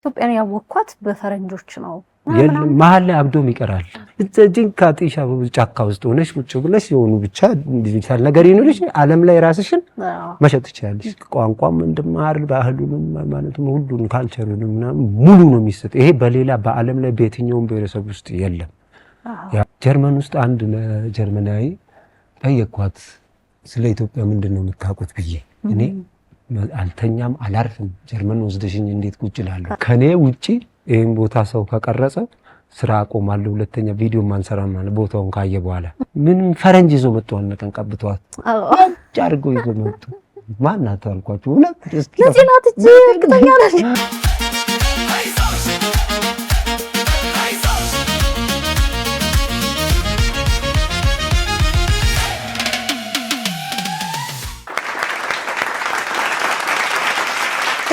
ኢትዮጵያን ያወቅኳት በፈረንጆች ነው። መሀል ላይ አብዶም ይቀራል። እዚህ ካጤሻ ጫካ ውስጥ ሆነሽ ቁጭ ብለሽ የሆኑ ብቻ ዲጂታል ነገር ይኖርሽ ዓለም ላይ ራስሽን መሸጥ ትችያለሽ። ቋንቋም እንደማር ባህሉንም ማለትም ሁሉን ካልቸሩንም ሙሉ ነው የሚሰጥ። ይሄ በሌላ በዓለም ላይ በየትኛውም ብሔረሰብ ውስጥ የለም። ያ ጀርመን ውስጥ አንድ ጀርመናዊ ጠየቅኳት ስለ ኢትዮጵያ ምንድነው የምታውቁት ብዬ እኔ አልተኛም አላርፍም ጀርመን ወስደሽኝ እንዴት ቁጭ እላለሁ ከኔ ውጪ ይሄን ቦታ ሰው ከቀረጸ ስራ አቆማለሁ ሁለተኛ ቪዲዮ ማንሰራም ማለት ቦታውን ካየ በኋላ ምን ፈረንጅ ይዞ መጥቶ አነቀን ቀብቷት ጃርጎ ይዞ መጥቶ ማናት አልኳችሁ ሁለት እስኪ ለዚናት እጂ እርግጠኛ ነኝ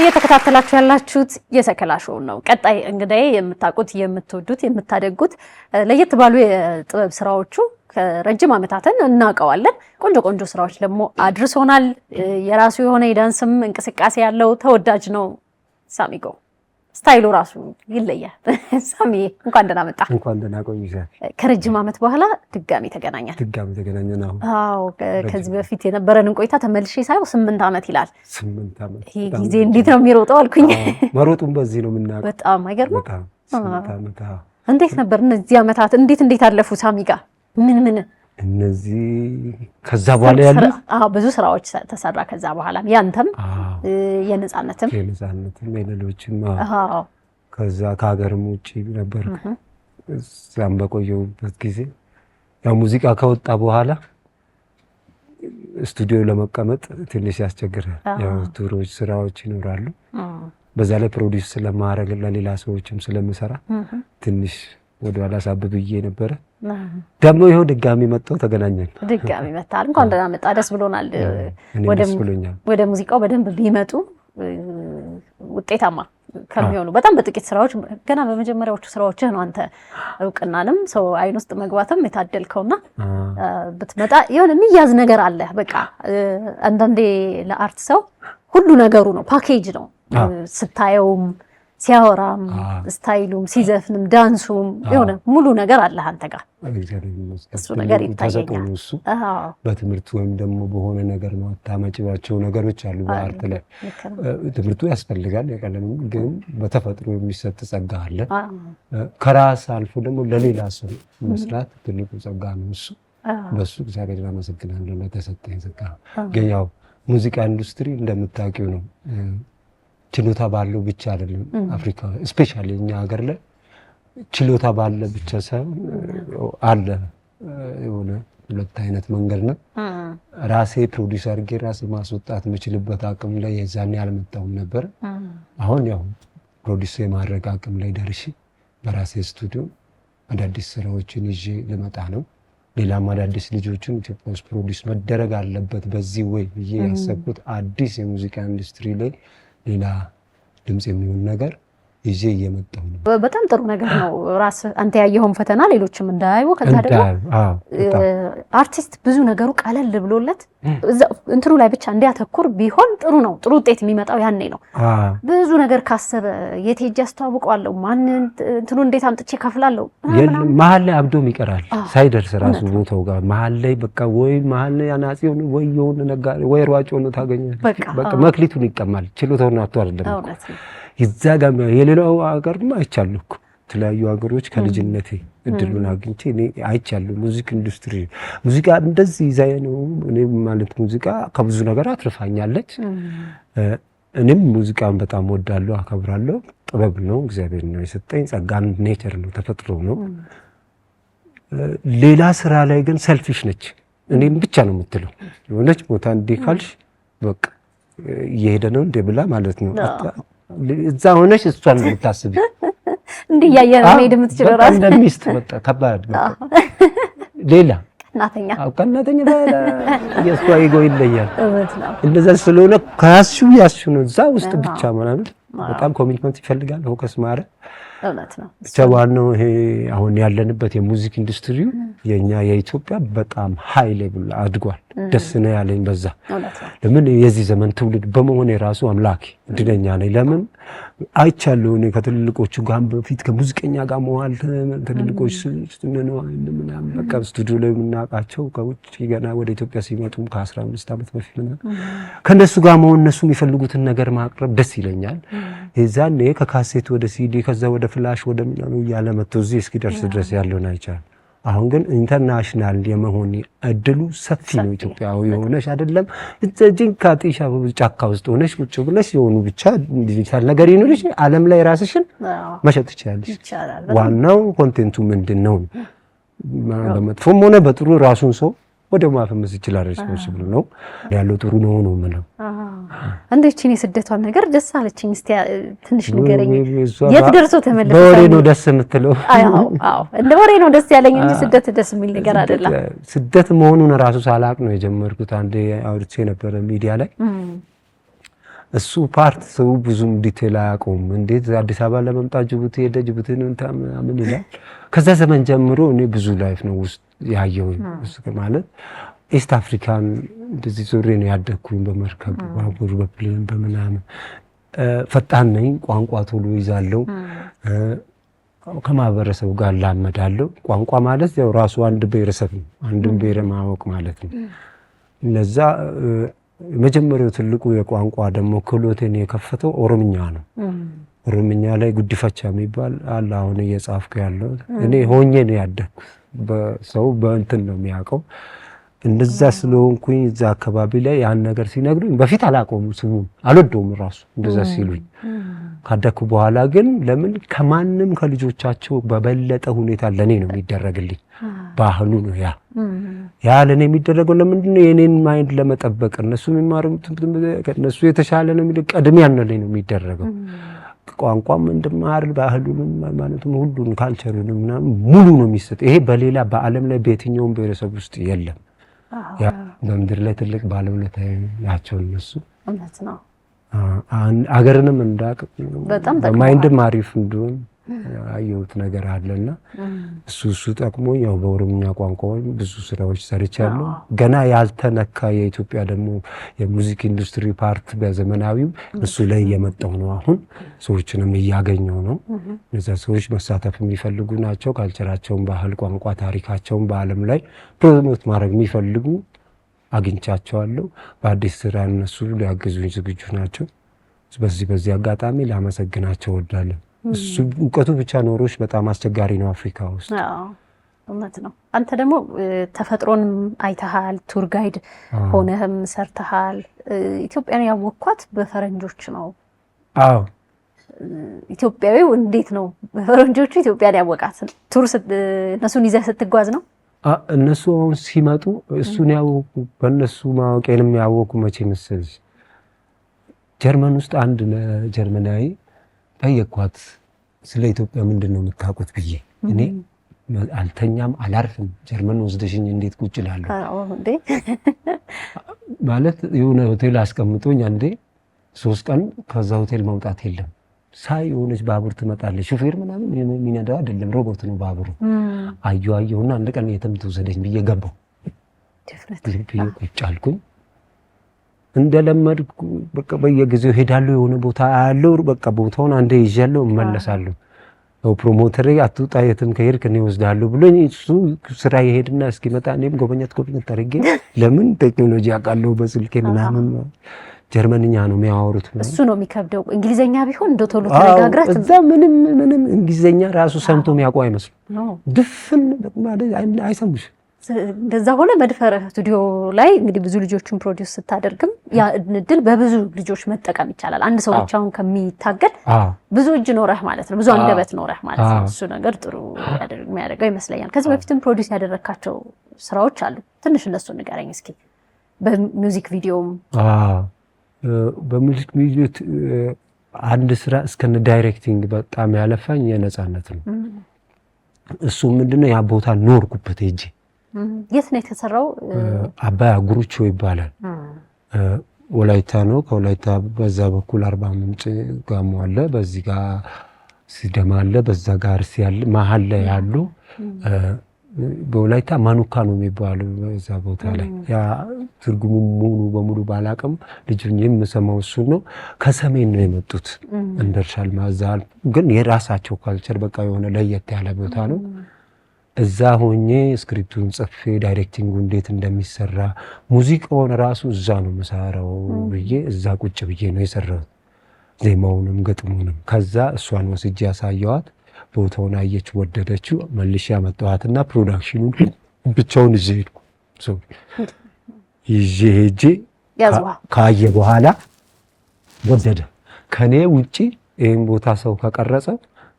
እየተከታተላችሁ ያላችሁት የሰከላ ሾው ነው። ቀጣይ እንግዲህ የምታውቁት የምትወዱት የምታደጉት ለየት ባሉ የጥበብ ስራዎቹ ከረጅም ዓመታትን እናውቀዋለን። ቆንጆ ስራዎች ደግሞ አድርሶናል። የራሱ የሆነ የዳንስም እንቅስቃሴ ያለው ተወዳጅ ነው ሳሚጎ። ስታይሉ ራሱ ይለያል። ሳሚ እንኳን ደህና መጣ። እንኳን ደህና ቆይሽ። ከረጅም ዓመት በኋላ ድጋሚ ተገናኘን። አዎ ከዚህ በፊት የነበረን ቆይታ ተመልሼ ሳይው 8 ዓመት ይላል። 8 ዓመት ይሄ ጊዜ እንዴት ነው የሚሮጠው አልኩኝ። መሮጡን በዚህ ነው የምናውቀው። በጣም አይገርም። 8 ዓመት እንዴት ነበር እነዚህ ዓመታት እንዴት አለፉ ሳሚ ጋር? ምን እነዚህ ከዛ በኋላ ያሉ ብዙ ስራዎች ተሰራ። ከዛ በኋላ ያንተም የነጻነትም የሌሎችም ከዛ ከሀገርም ውጪ ነበር። እዛም በቆየሁበት ጊዜ ያው ሙዚቃ ከወጣ በኋላ ስቱዲዮ ለመቀመጥ ትንሽ ያስቸግራል። ያው ቱሮች ስራዎች ይኖራሉ። በዛ ላይ ፕሮዲዩስ ስለማረግ ለሌላ ሰዎችም ስለምሰራ ትንሽ ወደኋላ ሳብብዬ ነበር። ደግሞ ይሄው ድጋሚ መጣው ተገናኘን። ድጋሚ መጣል እንኳን ደህና መጣ። ደስ ብሎናል። ወደ ሙዚቃው በደንብ ቢመጡ ውጤታማ ከሚሆኑ በጣም በጥቂት ስራዎች ገና በመጀመሪያዎቹ ስራዎችህ ነው አንተ እውቅናንም ሰው አይን ውስጥ መግባትም የታደልከውና ብትመጣ የሆነ የሚያዝ ነገር አለ። በቃ አንዳንዴ ለአርት ሰው ሁሉ ነገሩ ነው ፓኬጅ ነው። ስታየውም ሲያወራም ስታይሉም ሲዘፍንም ዳንሱም የሆነ ሙሉ ነገር አለ አንተ ጋር። እሱ ነገር ይታየኛል። በትምህርት ወይም ደግሞ በሆነ ነገር ነው ታማጭባቸው ነገሮች አሉ። በአርት ላይ ትምህርቱ ያስፈልጋል የቀለም ግን በተፈጥሮ የሚሰጥ ጸጋ አለ። ከራስ አልፎ ደግሞ ለሌላ ሰው መስራት ትልቁ ጸጋ ነው። እሱ በሱ እግዚአብሔር ያመሰግናለሁ ለተሰጠኝ ጸጋ። ግን ያው ሙዚቃ ኢንዱስትሪ እንደምታውቂው ነው ችሎታ ባለው ብቻ አይደለም። አፍሪካ ስፔሻሊ እኛ ሀገር ላይ ችሎታ ባለ ብቻ ሳይሆን አለ የሆነ ሁለት አይነት መንገድ ነው። ራሴ ፕሮዲዩሰር አድርጌ ራሴ ማስወጣት የምችልበት አቅም ላይ የዛኔ አልመጣሁም ነበር። አሁን ያው ፕሮዲዩስ የማድረግ አቅም ላይ ደርሼ በራሴ ስቱዲዮ አዳዲስ ስራዎችን ይዤ ልመጣ ነው። ሌላም አዳዲስ ልጆችን ኢትዮጵያ ውስጥ ፕሮዲዩስ መደረግ አለበት በዚህ ወይ ብዬ ያሰብኩት አዲስ የሙዚቃ ኢንዱስትሪ ላይ ሌላ ድምጽ የሚሆን ነገር ይዤ እየመጣሁ ነው። በጣም ጥሩ ነገር ነው። ራስ አንተ ያየኸውን ፈተና ሌሎችም እንዳያዩ ከዛ ደግሞ አርቲስት ብዙ ነገሩ ቀለል ብሎለት እንትኑ ላይ ብቻ እንዲያተኩር ቢሆን ጥሩ ነው። ጥሩ ውጤት የሚመጣው ያኔ ነው። ብዙ ነገር ካሰበ የት ሄጄ አስተዋውቀዋለሁ ማንን እንትኑ እንዴት አምጥቼ ከፍላለሁ መሀል ላይ አብዶም ይቀራል ሳይደርስ ራሱ ቦታው ጋር መሀል ላይ በቃ ወይ መሀል ላይ አናጺው ወይ የሆነ ነጋዴ ወይ ሯጭ ሆኖ ታገኛለህ። በቃ መክሊቱን ይቀማል። ችሎታውን አጥቶ አይደለም ይዛጋም የሌላው ሀገርማ አይቻለሁ እኮ የተለያዩ ሀገሮች ከልጅነቴ እድሉን አግኝቼ እኔ አይቻለሁ። ሙዚክ ኢንዱስትሪ ሙዚቃ እንደዚህ ይዛይ ነው። እኔ ማለት ሙዚቃ ከብዙ ነገር አትርፋኛለች። እኔም ሙዚቃን በጣም ወዳለሁ አከብራለሁ። ጥበብ ነው እግዚአብሔር ነው የሰጠኝ ጸጋን ኔቸር ነው ተፈጥሮ ነው። ሌላ ስራ ላይ ግን ሰልፊሽ ነች። እኔም ብቻ ነው የምትለው የሆነች ቦታ እንዲካልሽ በቃ እየሄደ ነው እንደ ብላ ማለት ነው። እዛ ሆነሽ እሷን ልታስቢ እንዲህ ያየህ ነው ሄድ የምትችለው ራስ እንደሚስት በቃ ከባድ ነው። ሌላ ቀናተኛ የእሷ ይጎ ይለያል። እንደዛ ስለሆነ ያስሹ ነው እዛ ውስጥ ብቻ ማለት በጣም ኮሚትመንት ይፈልጋል። ፎከስ ማድረግ እውነት ነው። ብቻ ዋናው ይሄ አሁን ያለንበት የሙዚክ ኢንዱስትሪው የኛ የኢትዮጵያ በጣም ሃይ ሌቭል አድጓል። ደስ ነው ያለኝ በዛ። ለምን የዚህ ዘመን ትውልድ በመሆን የራሱ አምላክ እድለኛ ነኝ። ለምን አይቻለሁ እኔ ከትልልቆቹ ጋር በፊት ከሙዚቀኛ ጋር መዋል ትልልቆች ነው ምናምን በቃ ስቱዲዮ ላይ የምናውቃቸው ከውጭ ገና ወደ ኢትዮጵያ ሲመጡ ከ15 ዓመት በፊት ከነሱ ጋር መሆን እነሱ የሚፈልጉትን ነገር ማቅረብ ደስ ይለኛል። የዛኔ ከካሴት ወደ ሲዲ ከዛ ወደ ፍላሽ ወደ ምናምን እያለ መጥቶ እዚህ እስኪደርስ ድረስ ያለውን አይቻልም። አሁን ግን ኢንተርናሽናል የመሆን እድሉ ሰፊ ነው። ኢትዮጵያዊ የሆነሽ አይደለም እዚህ ካቲሻ ጫካ ውስጥ ሆነሽ ቁጭ ብለሽ የሆኑ ብቻ ዲጂታል ነገር ይኖርሽ ዓለም ላይ ራስሽን መሸጥ ትችያለሽ። ዋናው ኮንቴንቱ ምንድነው? በመጥፎም ሆነ በጥሩ ራሱን ሰው ወደ ማፈመስ ይችላል። ሪስፖንሲብል ነው ያለው ጥሩ ነው ነው ማለት እንዴት እቺ ስደቷን ነገር ደስ አለችኝ። እስቲ ትንሽ ንገረኝ። የት ደርሶ ተመለሰ? በወሬ ነው ደስ የምትለው? አዎ እንደ ወሬ ነው ደስ ያለኝ እንጂ ስደት ደስ የሚል ነገር አይደለም። ስደት መሆኑን ራሱ ሳላቅ ነው የጀመርኩት። አንዴ አውርቼ ነበር ሚዲያ ላይ። እሱ ፓርት ሰው ብዙም ዲቴል አያውቀውም። እንዴት አዲስ አበባ ለመምጣት ጅቡቲ ሄደ፣ ጅቡቲን ምን ይላል። ከዛ ዘመን ጀምሮ እኔ ብዙ ላይፍ ነው ውስጥ ያየው ማለት ኢስት አፍሪካን እንደዚህ ዞሬ ነው ያደግኩኝ። በመርከብ ባቡር በፕሌን በመናምን ፈጣን ነኝ። ቋንቋ ቶሎ ይዛለሁ። ከማህበረሰቡ ጋር ላመዳለሁ። ቋንቋ ማለት ያው ራሱ አንድ ብሔረሰብ ነው፣ አንድን ብሔር ማወቅ ማለት ነው። ለዛ መጀመሪያው ትልቁ የቋንቋ ደግሞ ክህሎቴን የከፈተው ኦሮምኛ ነው። ኦሮምኛ ላይ ጉዲፈቻ የሚባል አለ። አሁን እየጻፍኩ ያለው እኔ ሆኜ ነው ያደግኩት። በሰው በእንትን ነው የሚያውቀው። እንደዛ ስለሆንኩኝ እዛ አካባቢ ላይ ያን ነገር ሲነግሩኝ በፊት አላውቀውም፣ ስሙን አልወደውም ራሱ እንደዛ ሲሉኝ። ካደኩ በኋላ ግን ለምን ከማንም ከልጆቻቸው በበለጠ ሁኔታ ለኔ ነው የሚደረግልኝ። ባህሉ ነው ያ ለኔ የሚደረገው። ለምንድን ነው? የኔን ማይንድ ለመጠበቅ እነሱ የሚማሩት ከነሱ የተሻለ ነው የሚል ቀድሜ ያነለኝ ነው የሚደረገው። ቋንቋም እንድማር ባህሉንም ማለትም ሁሉን ካልቸሩንም ሙሉ ነው የሚሰጥ። ይሄ በሌላ በዓለም ላይ በየትኛውም ብሔረሰብ ውስጥ የለም። ያ በምድር ላይ ትልቅ ባለውለታ ናቸው እነሱ። እውነት ነው። አገርንም እንዳቅ በማይንድም አሪፍ እንደሆነ አየሁት ነገር አለና እሱ ጠቅሞኝ ያው በኦሮምኛ ቋንቋ ብዙ ስራዎች ሰርቻለሁ። ገና ያልተነካ የኢትዮጵያ ደግሞ የሙዚክ ኢንዱስትሪ ፓርት በዘመናዊው እሱ ላይ እየመጣሁ ነው። አሁን ሰዎችንም እያገኘሁ ነው። እነዛ ሰዎች መሳተፍ የሚፈልጉ ናቸው። ካልቸራቸውን፣ ባህል፣ ቋንቋ፣ ታሪካቸውን በዓለም ላይ ፕሮሞት ማድረግ የሚፈልጉ አግኝቻቸዋለሁ። በአዲስ ስራ እነሱ ሊያግዙኝ ዝግጁ ናቸው። በዚህ አጋጣሚ ላመሰግናቸው እወዳለሁ። እሱ እውቀቱ ብቻ ኖሮሽ በጣም አስቸጋሪ ነው አፍሪካ ውስጥ። እውነት ነው። አንተ ደግሞ ተፈጥሮንም አይተሃል፣ ቱር ጋይድ ሆነህም ሰርተሃል። ኢትዮጵያን ያወቅኳት በፈረንጆች ነው። አዎ ኢትዮጵያዊው እንዴት ነው በፈረንጆቹ ኢትዮጵያን ያወቃት? ቱር እነሱን ይዘህ ስትጓዝ ነው? እነሱ አሁን ሲመጡ እሱን ያወቁ በእነሱ ማወቄንም ያወቁ መቼ መሰለሽ? ጀርመን ውስጥ አንድ ጀርመናዊ ጠየኳት፣ ስለ ኢትዮጵያ ምንድን ነው የምታውቁት ብዬ። እኔ አልተኛም አላርፍም፣ ጀርመን ወስደሽኝ እንዴት ቁጭ እላለሁ ማለት የሆነ ሆቴል አስቀምጦኝ አንዴ 3 ቀን ከዛ ሆቴል መውጣት የለም። ሳይ የሆነች ባቡር ትመጣለች፣ ሹፌር ምናምን የሚነዳው አይደለም ሮቦት ነው ባቡሩ። አየሁና አንድ ቀን የትም ትወሰደኝ ብዬ ገባሁ። ብዬ ቁጭ አልኩኝ። እንደለመድኩ በቃ በየጊዜው ሄዳለሁ፣ የሆነ ቦታ አያለሁ። በቃ ቦታውን አንዴ ይዣለሁ እመለሳለሁ። ያው ፕሮሞተር አትውጣ የትም ከሄድክ እኔ እወስድሃለሁ ብሎኝ እሱ ስራ ይሄድና እስኪመጣ እኔም ጎበኛት አድርጌ ለምን ቴክኖሎጂ አውቃለሁ በስልኬ ምናምን። ጀርመንኛ ነው የሚያወሩት። እሱ ነው የሚከብደው። እንግሊዘኛ ቢሆን እንደው ቶሎ ተነጋግራት እዛ ምንም እንግሊዘኛ ራሱ ሰምቶ የሚያውቁ አይመስሉም። ድፍን ማለት አይሰሙሽ። እንደዛ ሆነ መድፈርህ ስቱዲዮ ላይ እንግዲህ ብዙ ልጆችን ፕሮዲዩስ ስታደርግም ያ እድል በብዙ ልጆች መጠቀም ይቻላል። አንድ ሰው ብቻውን ከሚታገል ብዙ እጅ ኖረህ ማለት ነው፣ ብዙ አንደበት ኖረህ ማለት ነው። እሱ ነገር ጥሩ የሚያደርገው ይመስለኛል። ከዚህ በፊትም ፕሮዲዩስ ያደረካቸው ስራዎች አሉ። ትንሽ እነሱ ንገረኝ እስኪ። በሚውዚክ ቪዲዮም በሙዚክ ቪዲዮ አንድ ስራ እስከነ ዳይሬክቲንግ በጣም ያለፋኝ የነጻነት ነው። እሱ ምንድነው ያ ቦታ ኖርኩበት ሄጄ። የት ነው የተሰራው? አባያ ጉሩቾ ይባላል። ወላይታ ነው። ከወላይታ በዛ በኩል 40 ምንጭ ጋሞ አለ። በዚህ ጋር ሲዳማ አለ፣ በዛ ጋር ሲያል መሀል ላይ ያሉ በወላይታ ማኑካ ነው የሚባለው እዛ ቦታ ላይ ያ ትርጉሙ ሙሉ በሙሉ ባላቅም ልጅን የምሰማው እሱ ነው። ከሰሜን ነው የመጡት እንደርሻል ማዛል ግን የራሳቸው ካልቸር በቃ የሆነ ለየት ያለ ቦታ ነው። እዛ ሆኜ ስክሪፕቱን ጽፌ ዳይሬክቲንጉ እንዴት እንደሚሰራ ሙዚቃውን ራሱ እዛ ነው መሳራው ብዬ እዛ ቁጭ ብዬ ነው የሰራሁት ዜማውንም ግጥሙንም። ከዛ እሷን ወስጄ ያሳየዋት ቦታውን አየች፣ ወደደችው። መልሼ ያመጣኋትና ፕሮዳክሽኑን ብቻውን ይዤ ሄድኩ። ይዤ ሄጄ ካየ በኋላ ወደደ። ከኔ ውጪ ይሄን ቦታ ሰው ከቀረጸ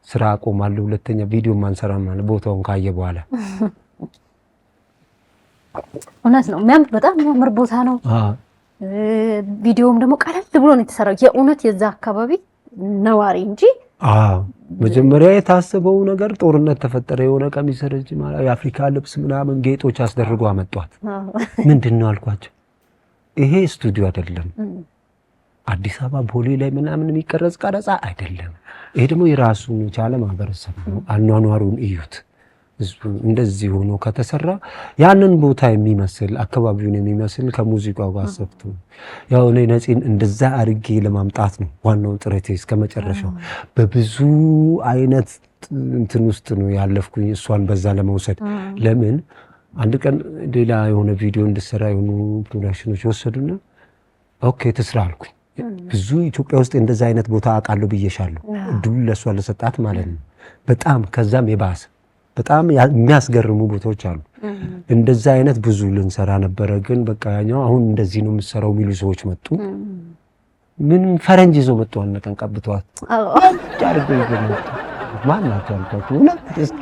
ስራ አቆማለሁ፣ ሁለተኛ ቪዲዮ ማንሰራም ማለት ቦታውን ካየ በኋላ። እውነት ነው፣ በጣም የሚያምር ቦታ ነው። ቪዲዮም ደግሞ ቀለል ብሎ ነው የተሰራው። የእውነት የዛ አካባቢ ነዋሪ እንጂ መጀመሪያ የታሰበው ነገር ጦርነት ተፈጠረ፣ የሆነ ቀሚስ ረጅም የአፍሪካ ልብስ ምናምን ጌጦች አስደርጎ አመጧት። ምንድነው አልኳቸው፣ ይሄ ስቱዲዮ አይደለም፣ አዲስ አበባ ቦሌ ላይ ምናምን የሚቀረጽ ቀረጻ አይደለም። ይሄ ደግሞ የራሱን የቻለ ማህበረሰብ ነው። አኗኗሩን እዩት። እንደዚህ ሆኖ ከተሰራ ያንን ቦታ የሚመስል አካባቢውን የሚመስል ከሙዚቃው ጋር ሰፍቶ ያው እኔ ነፂን እንደዛ አድርጌ ለማምጣት ነው ዋናው ጥረቴ እስከመጨረሻው። በብዙ አይነት እንትን ውስጥ ነው ያለፍኩኝ እሷን በዛ ለመውሰድ። ለምን አንድ ቀን ሌላ የሆነ ቪዲዮ እንድሰራ የሆኑ ፕሮዳክሽኖች ወሰዱና ኦኬ ትስራ አልኩኝ። ብዙ ኢትዮጵያ ውስጥ እንደዛ አይነት ቦታ አውቃለሁ ብዬሻለሁ። እድሉን ለሷ ለሰጣት ማለት ነው። በጣም ከዛም የባሰ በጣም የሚያስገርሙ ቦታዎች አሉ። እንደዛ አይነት ብዙ ልንሰራ ነበረ። ግን በቃ ያኛው አሁን እንደዚህ ነው የምትሰራው የሚሉ ሰዎች መጡ። ምን ፈረንጅ ይዞ መጡ። አነቀን ቀብቷት አድርጎ ይገኛል። ማን ናቸው አልኳቸው።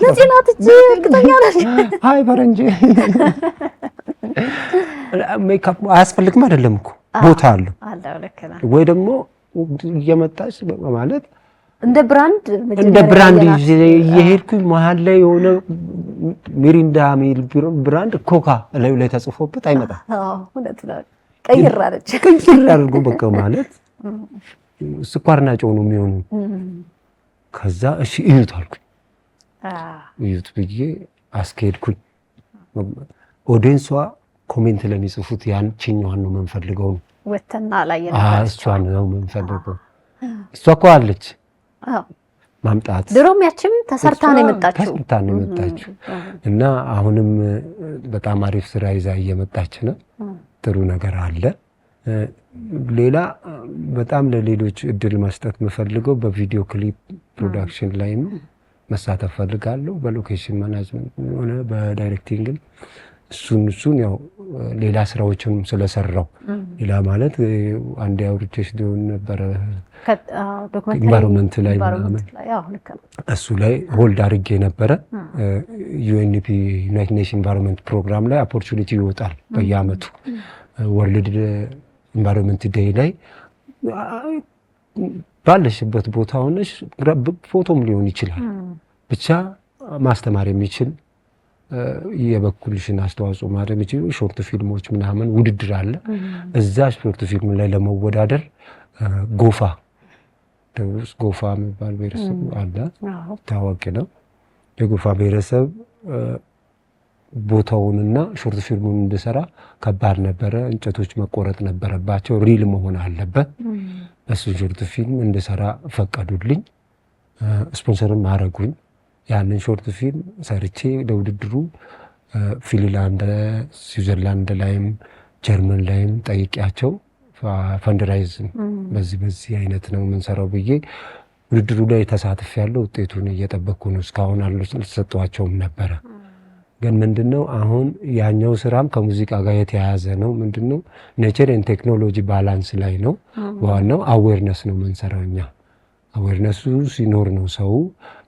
ለዚህ ናት እጂ እርግጠኛ ነኝ። አይ ፈረንጅ ሜካፕ አያስፈልግም አይደለም እኮ ቦታ አለው ወይ ደግሞ እየመጣች ማለት እንደ ብራንድ እየሄድኩኝ መሀል ላይ የሆነ ሚሪንዳ ሚል ብራንድ ኮካ ላይ ተጽፎበት አይመጣም። እውነት ነው። ቀይር አድርጎ በቃ ማለት ስኳርና ጨው ነው የሚሆኑ። ከዛ እሺ እዩት አልኩኝ። እዩት ብዬ አስኬድኩኝ። ኦዲየንሷ ኮሜንት ለሚጽፉት ያንቺኛዋን ነው የምንፈልገው ነው ወተና ላይ እሷን ነው የምንፈልገው። እሷ እኮ አለች ማምጣት ድሮም ያችም ተሰርታ ነው የመጣችው እና አሁንም በጣም አሪፍ ስራ ይዛ እየመጣች ነው። ጥሩ ነገር አለ። ሌላ በጣም ለሌሎች እድል መስጠት የምፈልገው በቪዲዮ ክሊፕ ፕሮዳክሽን ላይ መሳተፍ ፈልጋለሁ። በሎኬሽን ማናጅመንት ሆነ በዳይሬክቲንግ እሱን ያው ሌላ ስራዎችንም ስለሰራው ሌላ ማለት አንድ አውርቼሽ ሊሆን ነበረ ኢንቫይሮንመንት ላይ እሱ ላይ ሆልድ አድርጌ ነበረ። ዩኤንፒ ዩናይትድ ኔሽን ኢንቫይሮንመንት ፕሮግራም ላይ ኦፖርቹኒቲ ይወጣል በየአመቱ ወርልድ ኢንቫይሮንመንት ዴይ ላይ ባለሽበት ቦታ ሆነሽ ፎቶም ሊሆን ይችላል ብቻ ማስተማር የሚችል የበኩልሽን አስተዋጽኦ ማድረግ ይችላል። ሾርት ፊልሞች ምናምን ውድድር አለ። እዛ ሾርት ፊልም ላይ ለመወዳደር ጎፋ የሚባል ብሔረሰብ አለ፣ ታዋቂ ነው። የጎፋ ብሔረሰብ ቦታውንና ሾርት ፊልሙን እንድሰራ ከባድ ነበረ። እንጨቶች መቆረጥ ነበረባቸው፣ ሪል መሆን አለበት። እሱ ሾርት ፊልም እንድሰራ ፈቀዱልኝ፣ ስፖንሰርም አረጉኝ። ያንን ሾርት ፊልም ሰርቼ ለውድድሩ ፊንላንድ፣ ስዊዘርላንድ ላይም ጀርመን ላይም ጠይቂያቸው ፈንድራይዝ በዚህ አይነት ነው የምንሰራው ብዬ ውድድሩ ላይ ተሳትፌያለሁ። ውጤቱን እየጠበቅኩ ነው። እስካሁን አልሰጠኋቸውም ነበረ። ግን ምንድነው አሁን ያኛው ስራም ከሙዚቃ ጋር የተያያዘ ነው። ምንድነው ኔቸር ኤንድ ቴክኖሎጂ ባላንስ ላይ ነው። ዋናው አዌርነስ ነው የምንሰራው እኛ። አዌርነሱ ሲኖር ነው ሰው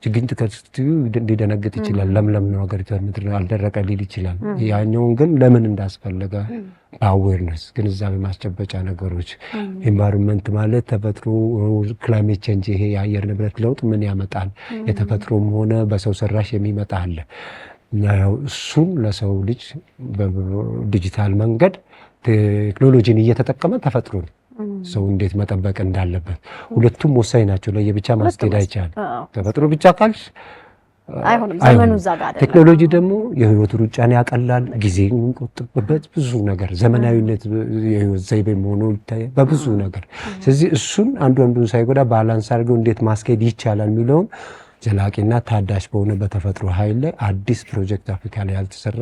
ችግኝ ተከትዩ ሊደነግጥ ይችላል። ለምለም ነው ሀገሪቷ ምድር አልደረቀ ሊል ይችላል። ያኛውን ግን ለምን እንዳስፈለገ በአዌርነስ ግንዛቤ ማስጨበጫ ነገሮች ኢንቫይሮንመንት ማለት ተፈጥሮ ክላይሜት ቼንጅ ይሄ የአየር ንብረት ለውጥ ምን ያመጣል፣ የተፈጥሮም ሆነ በሰው ሰራሽ የሚመጣ አለ። እኛ ያው እሱን ለሰው ልጅ በዲጂታል መንገድ ቴክኖሎጂን እየተጠቀመ ተፈጥሮን ሰው እንዴት መጠበቅ እንዳለበት ሁለቱም ወሳኝ ናቸው። ለየብቻ ማስኬድ አይቻልም። ተፈጥሮ ብቻ ካልሽ አይሆንም። ዘመኑ እዛ ጋር አይደለም። ቴክኖሎጂ ደግሞ የህይወት ሩጫን ያቀላል፣ ጊዜን እንቆጥብበት ብዙ ነገር ዘመናዊነት የህይወት ዘይቤ ሆኖ ይታያል በብዙ ነገር። ስለዚህ እሱን አንዱን ሳይጎዳ ባላንስ አድርገው እንዴት ማስኬድ ይቻላል የሚለውን ዘላቂና ታዳሽ በሆነ በተፈጥሮ ኃይል ላይ አዲስ ፕሮጀክት አፍሪካ ላይ ያልተሰራ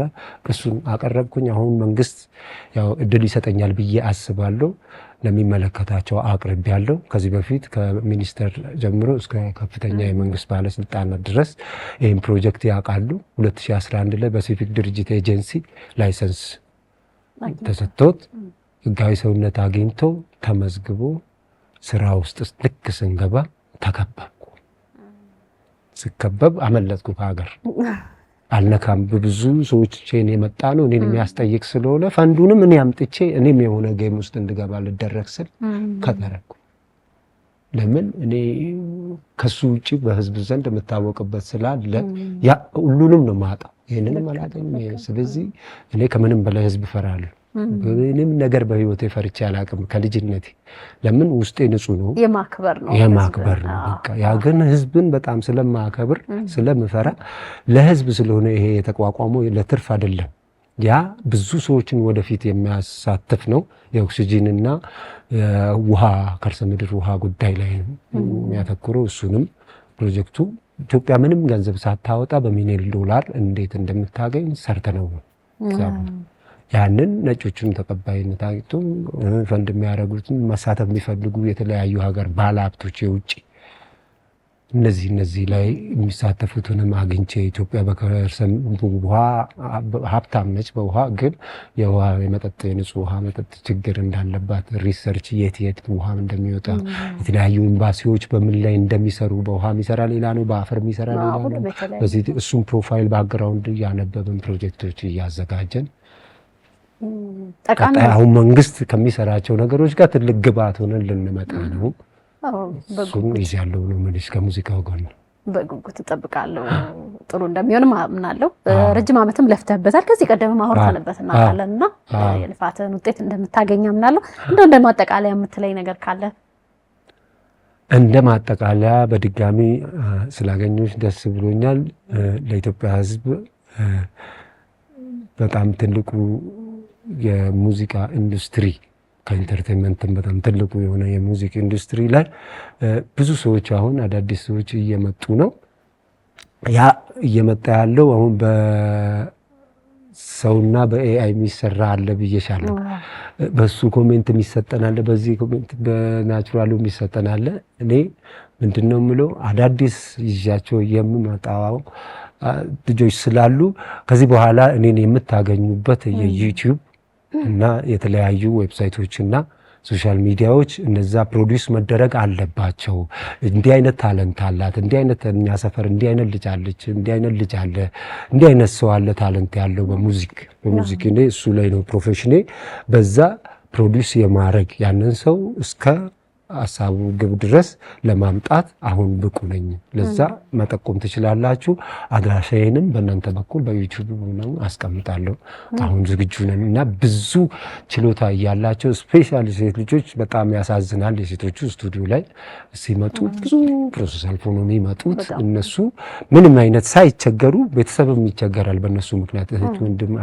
እሱን አቀረብኩኝ። አሁን መንግስት ያው እድል ይሰጠኛል ብዬ አስባለሁ። ለሚመለከታቸው አቅርቤያለሁ። ከዚህ በፊት ከሚኒስተር ጀምሮ እስከ ከፍተኛ የመንግስት ባለስልጣናት ድረስ ይህን ፕሮጀክት ያውቃሉ። 2011 ላይ በሲቪክ ድርጅት ኤጀንሲ ላይሰንስ ተሰጥቶት ህጋዊ ሰውነት አግኝቶ ተመዝግቦ ስራ ውስጥ ልክ ስንገባ ተከበብኩ። ስከበብ አመለጥኩ ከሀገር አልነካም። በብዙ ሰዎች ቼን የመጣ ነው እኔን የሚያስጠይቅ ስለሆነ ፈንዱንም እኔ አምጥቼ እኔም የሆነ ጌም ውስጥ እንድገባ ልደረግ ስል ከተረኩ። ለምን እኔ ከሱ ውጪ በህዝብ ዘንድ የምታወቅበት ስላለ ያ ሁሉንም ነው ማጣው፣ ይሄንንም አላገኝም። ስለዚህ እኔ ከምንም በላይ ህዝብ እፈራለሁ። ምንም ነገር በህይወቴ ፈርቼ አላውቅም ከልጅነቴ። ለምን ውስጤ ንጹህ ነው፣ የማክበር ነው በቃ። ያ ግን ህዝብን በጣም ስለማከብር ስለምፈራ ለህዝብ ስለሆነ ይሄ የተቋቋመው ለትርፍ አይደለም። ያ ብዙ ሰዎችን ወደፊት የሚያሳትፍ ነው። የኦክሲጂንና ውሃ ከርሰ ምድር ውሃ ጉዳይ ላይ ነው የሚያተኩረው። እሱንም ፕሮጀክቱ ኢትዮጵያ ምንም ገንዘብ ሳታወጣ በሚሊዮን ዶላር እንዴት እንደምታገኝ ሰርተነው ነው። ያንን ነጮቹን ተቀባይነት አግኝቶ ፈንድ የሚያደርጉትን መሳተፍ የሚፈልጉ የተለያዩ ሀገር ባለሀብቶች የውጭ እነዚህ ላይ የሚሳተፉትንም አግኝቼ ኢትዮጵያ በከርሰ ውሃ ሀብታም ነች በውሃ ግን የውሃ የመጠጥ የንጹህ ውሃ መጠጥ ችግር እንዳለባት ሪሰርች የት ውሃ እንደሚወጣ የተለያዩ ኤምባሲዎች በምን ላይ እንደሚሰሩ በውሃ የሚሰራ ሌላ ነው፣ በአፈር የሚሰራ ሌላ ነው። በዚህ እሱም ፕሮፋይል ባክግራውንድ እያነበብን ፕሮጀክቶች እያዘጋጀን ቀጣይ አሁን መንግስት ከሚሰራቸው ነገሮች ጋር ትልቅ ግብአት ሆነን ልንመጣ ነው። እሱን ይዣለሁ ነው የምልሽ። ከሙዚቃው ጎን በጉጉት እጠብቃለሁ። ጥሩ እንደሚሆን አምናለሁ። ረጅም ዓመትም ለፍተህበታል። ከዚህ ቀደም አውርተንበት እናውቃለንና የልፋትህን ውጤት እንደምታገኝ አምናለሁ። እንደ ማጠቃለያ የምትለኝ ነገር ካለ? እንደ ማጠቃለያ በድጋሚ ስላገኘሁሽ ደስ ብሎኛል። ለኢትዮጵያ ሕዝብ በጣም ትልቁ የሙዚቃ ኢንዱስትሪ ከኢንተርቴይንመንትም በጣም ትልቁ የሆነ የሙዚቃ ኢንዱስትሪ ላይ ብዙ ሰዎች አሁን አዳዲስ ሰዎች እየመጡ ነው። ያ እየመጣ ያለው አሁን በሰውና በኤአይ የሚሰራ አለ ብዬሻለሁ። በሱ ኮሜንት የሚሰጠናል፣ በዚህ ኮሜንት በናቹራሉ የሚሰጠናል። እኔ ምንድነው የምለው አዳዲስ ይዣቸው የምመጣው ልጆች ስላሉ ከዚህ በኋላ እኔን የምታገኙበት የዩቲዩብ እና የተለያዩ ዌብሳይቶች እና ሶሻል ሚዲያዎች እነዛ ፕሮዲውስ መደረግ አለባቸው። እንዲህ አይነት ታለንት አላት፣ እንዲህ አይነት እኛ ሰፈር እንዲህ አይነት ልጅ አለች፣ እንዲህ አይነት ልጅ አለ፣ እንዲህ አይነት ሰው አለ ታለንት ያለው በሙዚክ እኔ እሱ ላይ ነው ፕሮፌሽኔ። በዛ ፕሮዲውስ የማድረግ ያንን ሰው እስከ ሀሳቡ ግብ ድረስ ለማምጣት አሁን ብቁ ነኝ። ለዛ መጠቆም ትችላላችሁ። አድራሻዬንም በእናንተ በኩል በዩቲዩብ ነው አስቀምጣለሁ። አሁን ዝግጁ ነን እና ብዙ ችሎታ እያላቸው ስፔሻሊ ሴት ልጆች በጣም ያሳዝናል። የሴቶቹ ስቱዲዮ ላይ ሲመጡ ብዙ ፕሮሰስ አልፎ ነው የሚመጡት። እነሱ ምንም አይነት ሳይቸገሩ ቤተሰብም ይቸገራል በእነሱ ምክንያት። እህት፣ ወንድም፣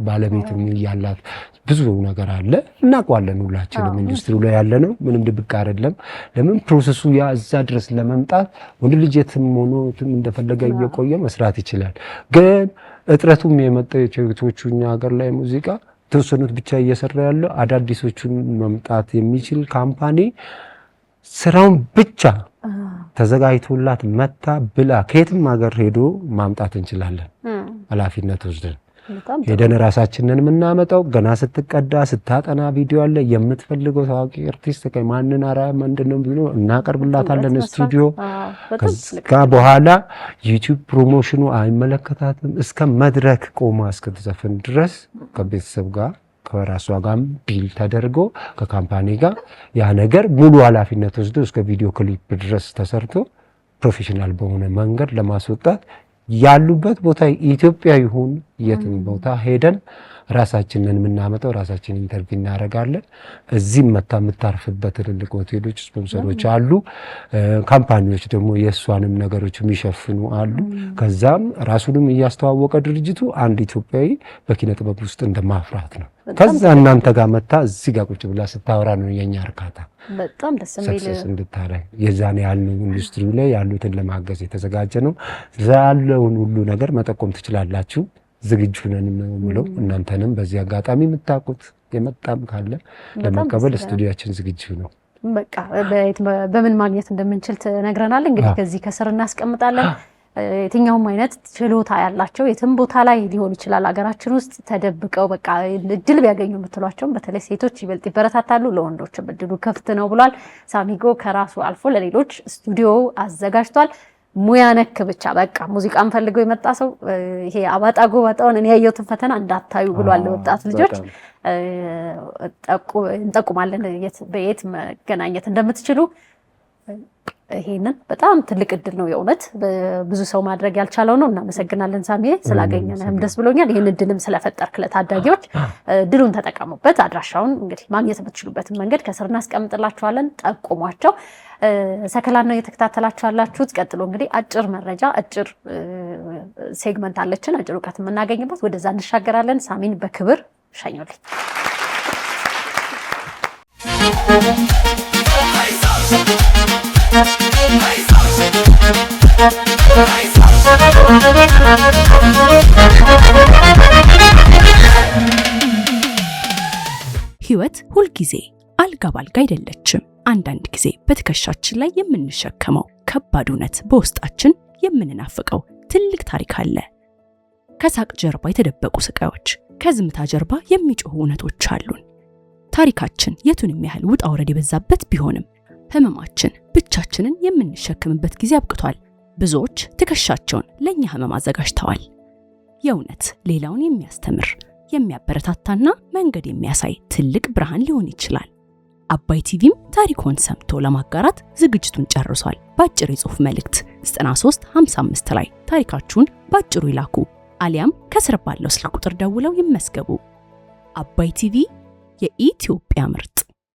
ባለቤትም ያላት ብዙ ነገር አለ። እናውቀዋለን ሁላችንም ኢንዱስትሪው ላይ ያለ ነው። ምንም ድብቅ አይደለም። ለምን ፕሮሰሱ ያ እዛ ድረስ ለመምጣት ወንድ ልጅ የትም ሆኖ እንደፈለገ እየቆየ መስራት ይችላል። ግን እጥረቱም የመጣው የሴቶቹ እኛ ሀገር ላይ ሙዚቃ ተወሰኑት ብቻ እየሰራ ያለው አዳዲሶቹን መምጣት የሚችል ካምፓኒ ስራውን ብቻ ተዘጋጅቶላት መታ ብላ ከየትም ሀገር ሄዶ ማምጣት እንችላለን። ኃላፊነት ወስደን ሄደን ራሳችንን የምናመጣው ገና ስትቀዳ ስታጠና ቪዲዮ አለ። የምትፈልገው ታዋቂ አርቲስት ከማንን አራ ምንድነው ብሎ እናቀርብላታለን ስቱዲዮ። ከዛ በኋላ ዩቲዩብ ፕሮሞሽኑ አይመለከታትም። እስከ መድረክ ቆማ እስክትዘፍን ድረስ ከቤተሰብ ጋር ከራሷ ጋር ቢል ተደርጎ ከካምፓኒ ጋር ያ ነገር ሙሉ ኃላፊነት ወስዶ እስከ ቪዲዮ ክሊፕ ድረስ ተሰርቶ ፕሮፌሽናል በሆነ መንገድ ለማስወጣት ያሉበት ቦታ ኢትዮጵያ ይሁን የትም ቦታ ሄደን ራሳችንን የምናመጣው ራሳችንን ኢንተርቪው እናደርጋለን። እዚህም መታ የምታርፍበት ትልልቅ ሆቴሎች ስፖንሰሮች አሉ። ካምፓኒዎች ደግሞ የእሷንም ነገሮች የሚሸፍኑ አሉ። ከዛም ራሱንም እያስተዋወቀ ድርጅቱ አንድ ኢትዮጵያዊ በኪነ ጥበብ ውስጥ እንደማፍራት ነው። ከዛ እናንተ ጋር መታ እዚህ ጋር ቁጭ ብላ ስታወራ ነው የኛ እርካታ። በጣም ደስ የሚል ሰክሰስ እንድታረይ የዛኔ ያለው ኢንዱስትሪው ላይ ያሉትን ለማገዝ የተዘጋጀ ነው። ያለውን ሁሉ ነገር መጠቆም ትችላላችሁ። ዝግጁ ነን ነው። እናንተንም በዚህ አጋጣሚ የምታውቁት የመጣም ካለ ለመቀበል ስቱዲዮአችን ዝግጁ ነው። በቃ በምን ማግኘት እንደምንችል ተነግረናል። እንግዲህ ከዚህ ከስር እናስቀምጣለን። የትኛውም አይነት ችሎታ ያላቸው የትም ቦታ ላይ ሊሆን ይችላል ሀገራችን ውስጥ ተደብቀው በቃ እድል ቢያገኙ የምትሏቸው በተለይ ሴቶች ይበልጥ ይበረታታሉ። ለወንዶችም እድሉ ክፍት ነው ብሏል ሳሚጎ። ከራሱ አልፎ ለሌሎች ስቱዲዮ አዘጋጅቷል። ሙያ ነክ ብቻ በቃ ሙዚቃን ፈልገው የመጣ ሰው ይሄ አባጣ ጎባጣውን እኔ ያየሁትን ፈተና እንዳታዩ ብሏል። ወጣት ልጆች እንጠቁማለን በየት መገናኘት እንደምትችሉ። ይሄንን በጣም ትልቅ እድል ነው የእውነት ብዙ ሰው ማድረግ ያልቻለው ነው። እናመሰግናለን ሳሚ፣ ስላገኘንም ደስ ብሎኛል። ይሄን እድልም ስለፈጠርክ ለታዳጊዎች እድሉን ተጠቀሙበት። አድራሻውን እንግዲህ ማግኘት የምትችሉበትን መንገድ ከስር እናስቀምጥላችኋለን፣ ጠቁሟቸው። ሰከላን ነው እየተከታተላችሁ ያላችሁት። ቀጥሎ እንግዲህ አጭር መረጃ አጭር ሴግመንት አለችን፣ አጭር እውቀት የምናገኝበት ወደዛ እንሻገራለን። ሳሚን በክብር ሸኙልኝ። ህይወት ሁልጊዜ አልጋ ባልጋ አይደለችም። አንዳንድ ጊዜ በትከሻችን ላይ የምንሸከመው ከባድ እውነት፣ በውስጣችን የምንናፍቀው ትልቅ ታሪክ አለ። ከሳቅ ጀርባ የተደበቁ ስቃዮች፣ ከዝምታ ጀርባ የሚጮሁ እውነቶች አሉን። ታሪካችን የቱንም ያህል ውጣ ውረድ የበዛበት ቢሆንም ህመማችን ብቻችንን የምንሸከምበት ጊዜ አብቅቷል። ብዙዎች ትከሻቸውን ለኛ ህመም አዘጋጅተዋል። የእውነት ሌላውን የሚያስተምር የሚያበረታታና መንገድ የሚያሳይ ትልቅ ብርሃን ሊሆን ይችላል። አባይ ቲቪም ታሪኮን ሰምቶ ለማጋራት ዝግጅቱን ጨርሷል። በአጭር የጽሑፍ መልእክት 9355 ላይ ታሪካችሁን ባጭሩ ይላኩ፣ አሊያም ከስር ባለው ስልክ ቁጥር ደውለው ይመስገቡ። አባይ ቲቪ የኢትዮጵያ ምርት።